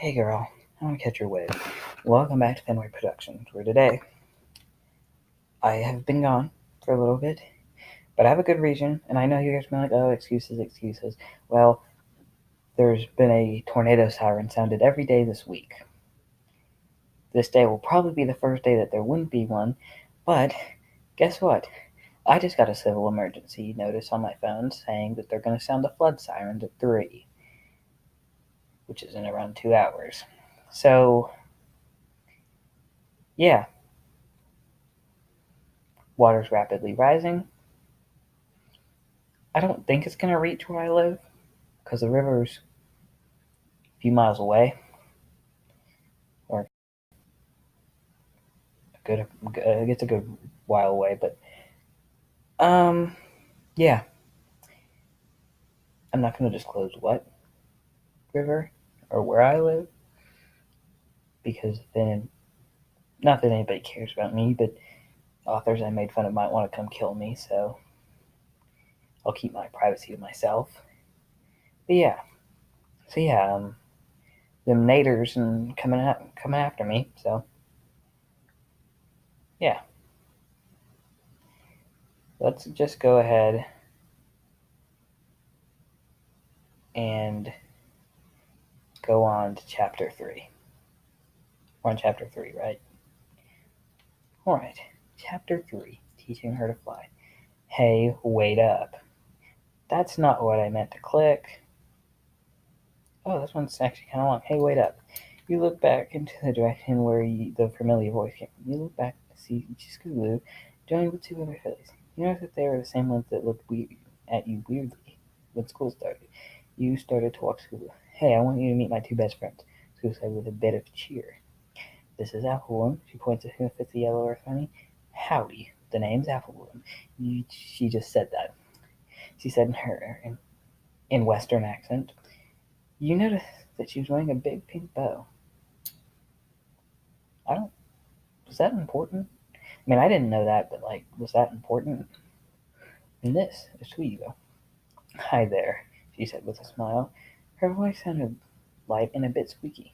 Hey girl, I want to catch your wave. Welcome back to Finway Productions, where today I have been gone for a little bit, but I have a good reason, and I know you guys are like, oh, excuses. Well, there's been a tornado siren sounded every day this week. This day will probably be the first day that there wouldn't be one, but guess what? I just got a civil emergency notice on my phone saying that they're going to sound the flood sirens at 3, which is in around 2 hours. So, yeah, water's rapidly rising. I don't think it's going to reach where I live because the river's a few miles away, or it's a good while away. But yeah, I'm not going to disclose what river or where I live because then, not that anybody cares about me, but authors I made fun of might want to come kill me, so I'll keep my privacy to myself. But yeah, so yeah, them Naders and coming after me. So yeah, let's just go ahead and go on to chapter 3. We're on chapter 3, right? Alright, chapter 3, teaching her to fly. Hey, wait up. That's not what I meant to click. Oh, this one's actually kind of long. Hey, wait up. You look back into the direction where the familiar voice came from. You look back to see Scootaloo joined with 2 other fillies. You notice that they were the same ones that looked at you weirdly when school started. You started to walk Scootaloo. Hey, I want you to meet my 2 best friends, Scootaloo said with a bit of cheer. This is Applebloom. She points to who fits the yellow earth honey. Howdy. The name's Applebloom. She just said that. She said in Western accent. You notice that she was wearing a big pink bow. Was that important? I mean, I didn't know that, but was that important? And this is who you go. Hi there, she said with a smile. Her voice sounded light and a bit squeaky.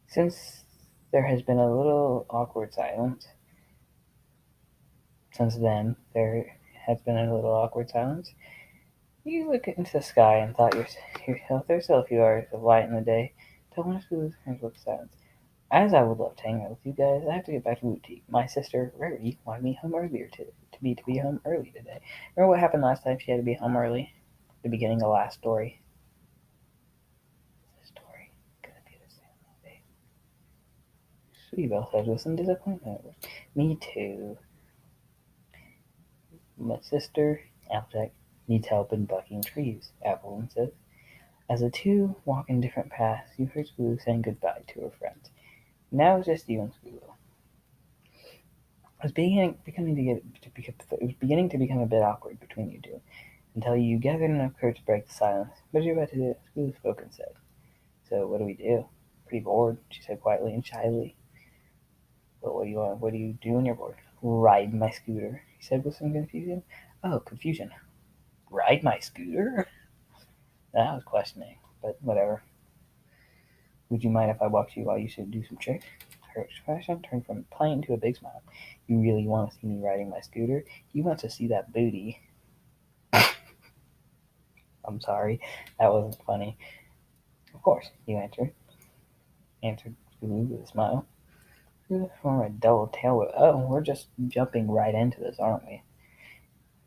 Since there has been a little awkward silence, Since then, there has been a little awkward silence. You look into the sky and thought yourself, there's still a few hours of light in the day. Don't want to lose friends with silence. As I would love to hang out with you guys, I have to get back to boutique. My sister, Rarity, wanted me home earlier to be home early today. Remember what happened last time she had to be home early? The beginning of the last story. Is the story gonna be the same day? Sweet Belle says with some disappointment. Me too. My sister, Applejack, needs help in bucking trees, Appleton says. As the 2 walk in different paths, you hear Scootaloo saying goodbye to her friends. Now it's just you and Scootaloo. It was beginning to become a bit awkward between you 2, until you gathered enough courage to break the silence. What you're about to do, Scootaloo spoke and said. So what do we do? Pretty bored, she said quietly and shyly. But what do you do when you're bored? Ride my scooter, he said with some confusion. Oh, confusion. Ride my scooter? That was questioning, but whatever. Would you mind if I walked you while you should do some tricks? Her expression turned from plain to a big smile. You really want to see me riding my scooter? You want to see that booty? I'm sorry, that wasn't funny. Of course, you answered Scootaloo with a smile. Perform a double tail whip. Oh, we're just jumping right into this, aren't we?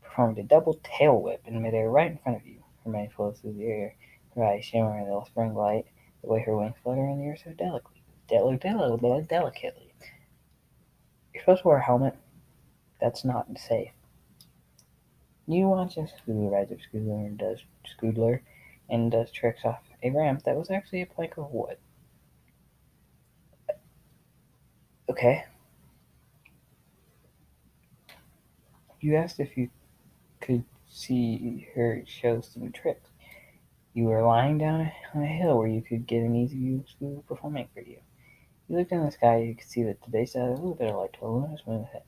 Performed a double tail whip in midair right in front of you. Her mane flows through the air, her eyes shimmering in the spring light, the way her wings flutter in the air so delicately. You're supposed to wear a helmet. That's not safe. You watch as Scootaloo rides up Scoodler and does tricks off a ramp that was actually a plank of wood. Okay. You asked if you could see her show some tricks. You were lying down on a hill where you could get an easy view of Scootaloo performing for you. You looked in the sky, you could see that the base had a little bit of light to a luminous moon ahead.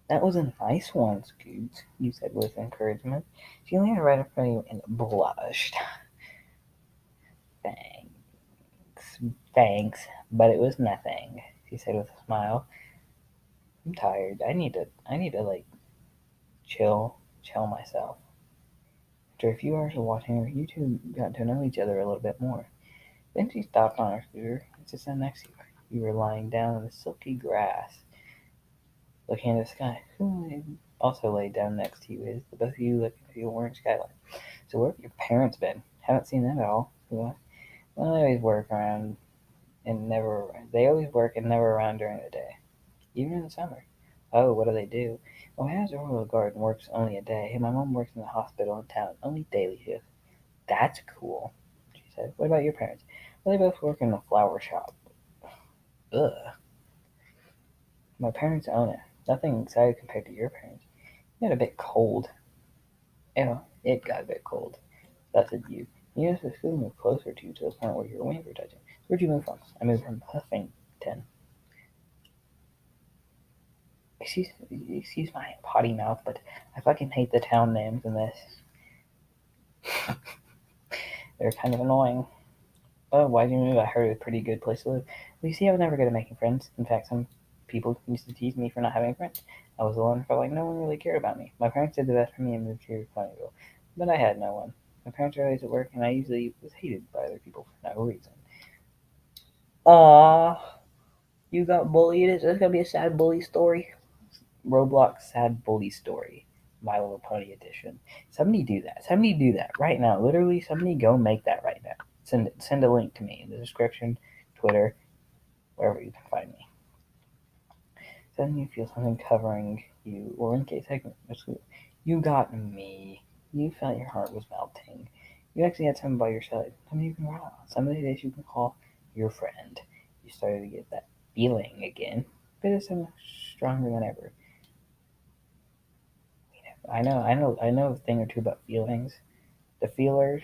That was a nice one, Scoots, you said with encouragement. She landed right in front of you and blushed. Thanks. Thanks, but it was nothing, she said with a smile. I'm tired. I need to like chill myself. After a few hours of watching her, you two got to know each other a little bit more. Then she stopped on her scooter and sat next to you. You were lying down in the silky grass, looking into the sky. Who also laid down next to you is the both of you looking at the orange skyline. So where have your parents been? Haven't seen them at all. Well, they always work around and never. They always work and never around during the day, even in the summer. Oh, what do they do? Well, my dad's a royal guard and works only a day, and my mom works in the hospital in town, only daily shifts. That's cool, she said. What about your parents? Well, they both work in a flower shop. Ugh. My parents own it. Nothing exciting compared to your parents. You got a bit cold. Yeah, it got a bit cold. That's it, you. You just assume move closer to you to the point where your wings were touching. Where'd you move from? I moved from Huffington. Excuse my potty mouth, but I fucking hate the town names in this. They're kind of annoying. Oh, why'd you move? I heard it was a pretty good place to live. Well, you see, I was never good at making friends. In fact, some people used to tease me for not having friends. I was alone and felt like no one really cared about me. My parents did the best for me and moved here to Ponyville, but I had no one. My parents were always at work, and I usually was hated by other people for no reason. Aww, you got bullied? Is this gonna be a sad bully story? Roblox sad bully story. My Little Pony edition. Somebody do that. Somebody do that right now. Literally, somebody go make that right now. Send a link to me in the description, Twitter, wherever you can find me. Suddenly you feel something covering you, or in case you got me. You felt your heart was melting. You actually had someone by your side, somebody you can rely on, somebody that you can call your friend. You started to get that feeling again, but it's so much stronger than ever. I know a thing or two about feelings. The feelers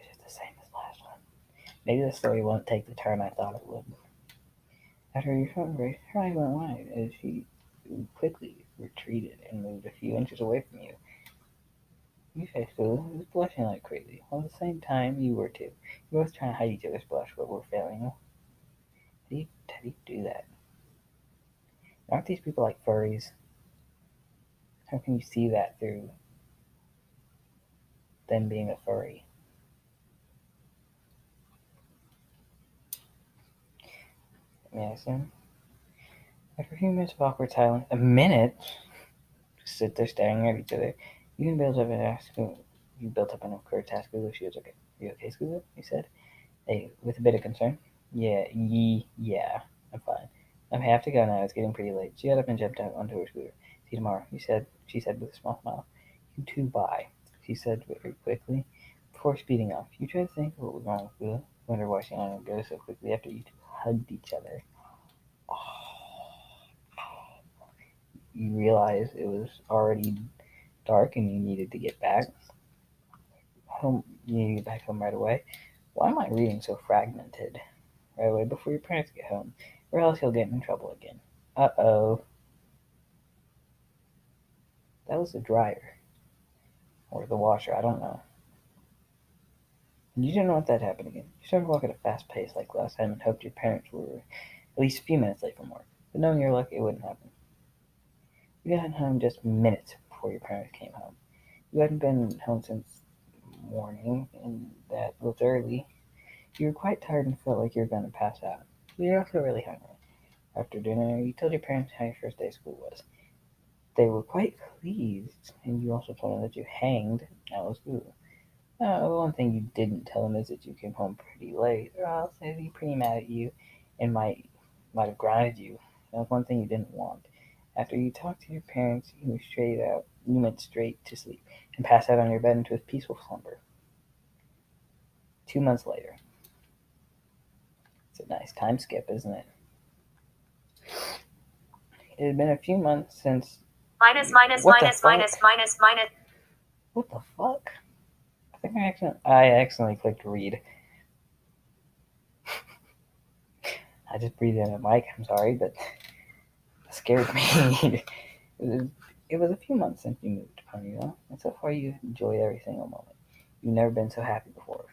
is just the same as the last one. Maybe the story won't take the turn I thought it would. After your phone embrace, her eyes went wide as she quickly retreated and moved a few inches away from you. You faced Lulu, who was blushing like crazy, while at the same time you were too. You were both trying to hide each other's blush, but were failing. How do you do that? Aren't these people like furries? How can you see that through them being a furry? May I assume? After a few minutes of awkward silence, a minute, just sit there staring at each other. You can build up an ask. You built up an awkward task. She was okay. Are you okay, Scuba? He said, hey, with a bit of concern. Yeah, I'm fine. I have to go now. It's getting pretty late. She got up and jumped out onto her scooter. See you tomorrow, she said with a small smile. You too, bye, she said very quickly, before speeding off. You try to think of what was wrong with Boo. Wonder why she let him go so quickly after you two hugged each other. You realized it was already dark and you needed to get back home. You need to get back home right away. Why am I reading so fragmented? Right away before your parents get home, or else you'll get in trouble again. Uh-oh. That was the dryer. Or the washer, I don't know. And you didn't want that to happen again. You started walking at a fast pace like last time and hoped your parents were at least a few minutes late from work. But knowing your luck, it wouldn't happen. You got home just minutes before your parents came home. You hadn't been home since morning, and that was early. You were quite tired and felt like you were going to pass out. But you were also really hungry. After dinner, you told your parents how your first day of school was. They were quite pleased, and you also told them that you hanged out with school. One thing you didn't tell them is that you came home pretty late, or else they'd be pretty mad at you and might have grounded you. That was one thing you didn't want. After you talked to your parents, you went straight to sleep and passed out on your bed into a peaceful slumber. 2 months later. It's a nice time skip, isn't it? It had been a few months since. Minus. What the fuck? I think I accidentally clicked read. I just breathed in a mic. I'm sorry, but that scared me. It was a few months since you moved to Ponyville, and so far you enjoyed every single moment. You've never been so happy before.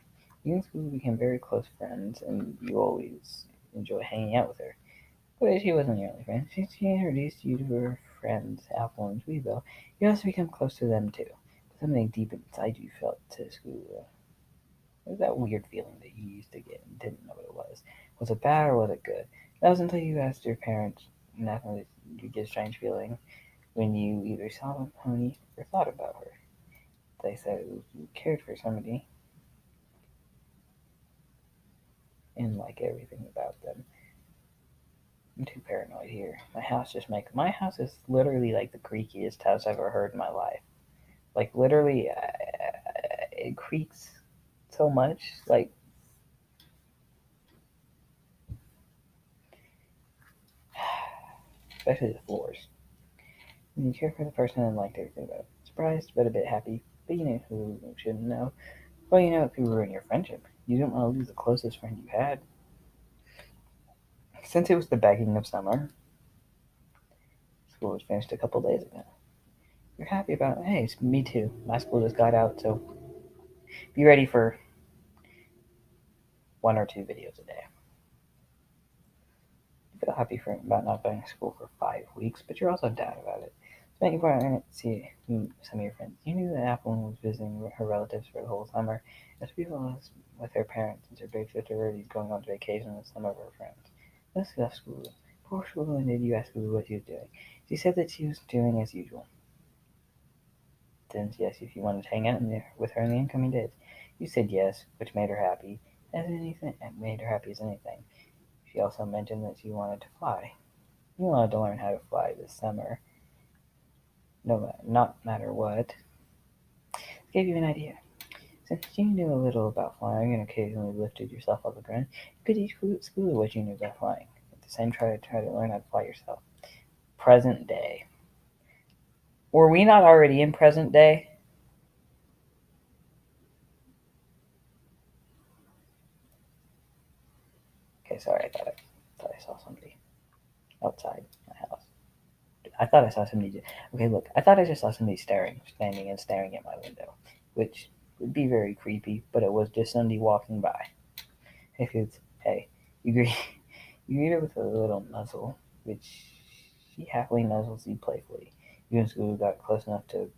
You and Scooby became very close friends, and you always enjoy hanging out with her. But she wasn't your only friend. She introduced you to her friends, Apple and Tweedle. You also became close to them too. But something deep inside you felt to Scooby. It was that weird feeling that you used to get and didn't know what it was. Was it bad or was it good? That was until you asked your parents, and that's when you get a strange feeling when you either saw a pony or thought about her. They said you cared for somebody and like everything about them. I'm too paranoid here. My house is literally like the creakiest house I've ever heard in my life. Like literally, it creaks so much. Like especially the floors. And you care for the person and liked everything about it. Surprised but a bit happy. But you knew who shouldn't know. Well, you know it could ruin your friendship. You didn't want to lose the closest friend you had. Since it was the beginning of summer, school was finished a couple days ago. You're happy about it. Hey, it's me too. My school just got out, so be ready for 1 or 2 videos a day. You feel happy about not going to school for 5 weeks, but you're also down about it. Spent you part to see some of your friends. You knew that Apple was visiting her relatives for the whole summer, as people was with her parents, and her big sister Rudy's going on vacation with some of her friends. Let's go to school. Before school ended, you asked Lulu what she was doing. She said that she was doing as usual. Then she asked if you wanted to hang out with her in the incoming days. You said yes, which made her happy as anything. She also mentioned that she wanted to fly. You wanted to learn how to fly this summer, not matter what. This gave you an idea. Since you knew a little about flying and occasionally lifted yourself off the ground, you could teach Scooter what you knew about flying. At the same time, try to learn how to fly yourself. Present day. Were we not already in present day? Okay, sorry, thought I saw somebody outside my house. I thought I saw somebody. Okay, look, I thought I just saw somebody standing and staring at my window, which would be very creepy, but it was just somebody walking by. Hey, you greet, you greet her with a little nuzzle, which she happily nuzzles you playfully. You and Scooby got close enough to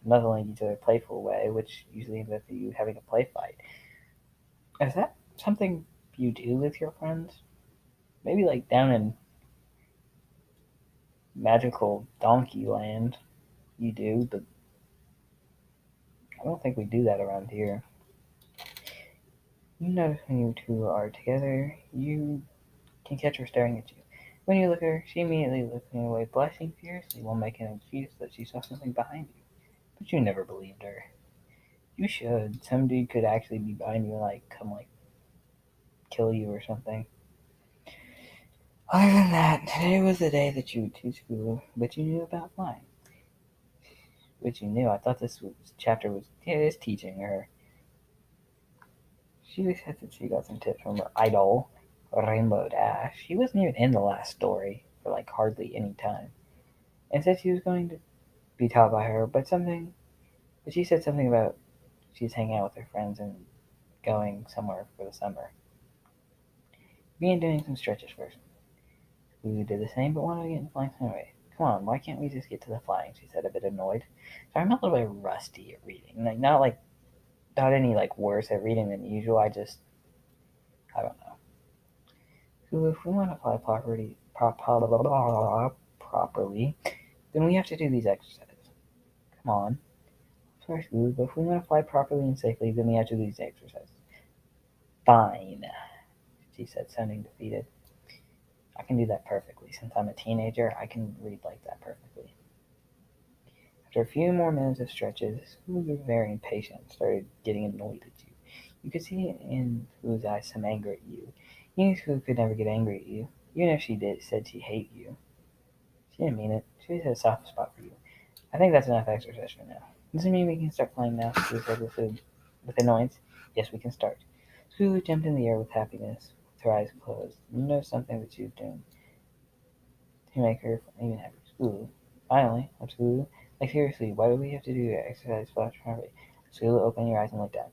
nuzzling each other playful way, which usually ends up you having a play fight. Is that something you do with your friends? Maybe like down in magical donkey land you do, but I don't think we do that around here. You notice when you two are together, you can catch her staring at you. When you look at her, she immediately looks away, blushing fiercely while making an excuse that she saw something behind you. But you never believed her. You should. Some dude could actually be behind you and come kill you or something. Other than that, today was the day that you would teach school, but you knew about flying. Which you knew. I thought chapter was teaching her. She said that she got some tips from her idol, Rainbow Dash. She wasn't even in the last story for hardly any time. And said she was going to be taught by her, but she said something about she's hanging out with her friends and going somewhere for the summer. Began doing some stretches first. We did the same, but wanted to get in flying anyway. Come on, why can't we just get to the flying? She said, a bit annoyed. So I'm a little bit rusty at reading. Not any worse at reading than usual. I don't know. So if we want to fly properly, then we have to do these exercises. Come on. Sorry, Scooby, but if we want to fly properly and safely, then we have to do these exercises. Fine, she said, sounding defeated. I can do that perfectly. Since I'm a teenager, I can read like that perfectly. After a few more minutes of stretches, Scooby was very impatient and started getting annoyed at you. You could see in Scooby's eyes some anger at you. You knew Scooby could never get angry at you, even if she said she hated you. She didn't mean it. She just had a soft spot for you. I think that's enough exercise for now. Does it mean we can start flying now? Scooby said with annoyance. Yes, we can start. Scooby jumped in the air with happiness, with her eyes closed. You noticed something that she was doing to make her even happier. Scooby. Finally, what's Scooby? Seriously, why do we have to do exercise flash properly? Scooby opened your eyes and looked at.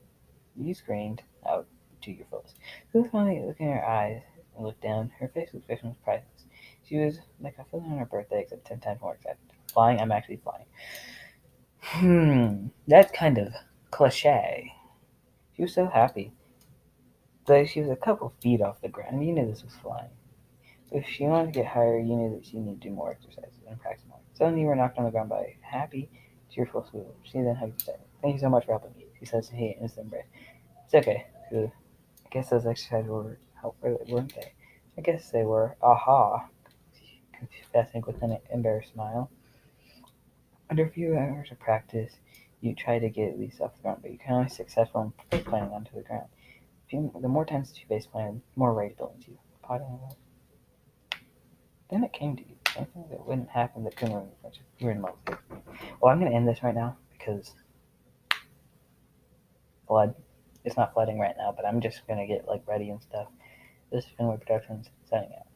You screamed out. She was finally looking in her eyes and looked down. Her face was priceless. She was like a feeling on her birthday, except 10 times more excited. Flying? I'm actually flying. That's kind of cliche. She was so happy. Though she was a couple feet off the ground, you knew this was flying. If she wanted to get higher, you knew that she needed to do more exercises and practice more. Suddenly you were knocked on the ground by a happy, cheerful squeal. She then hugged you tight. Thank you so much for helping me, she says to Kate in instant embrace. It's okay. I guess those exercises were helpful, weren't they? I guess they were. Aha, confessing with an embarrassed smile. After a few hours of practice, you try to get Lisa off the ground, but you can only successful in face planting onto the ground. The more times that you face planted, the more rage built into you. Then it came to you. Something that wouldn't happen that couldn't ruin the friendship. You were in love with her. Well, I'm going to end this right now because flood. It's not flooding right now, but I'm just going to get ready and stuff. This is Finway Productions signing out.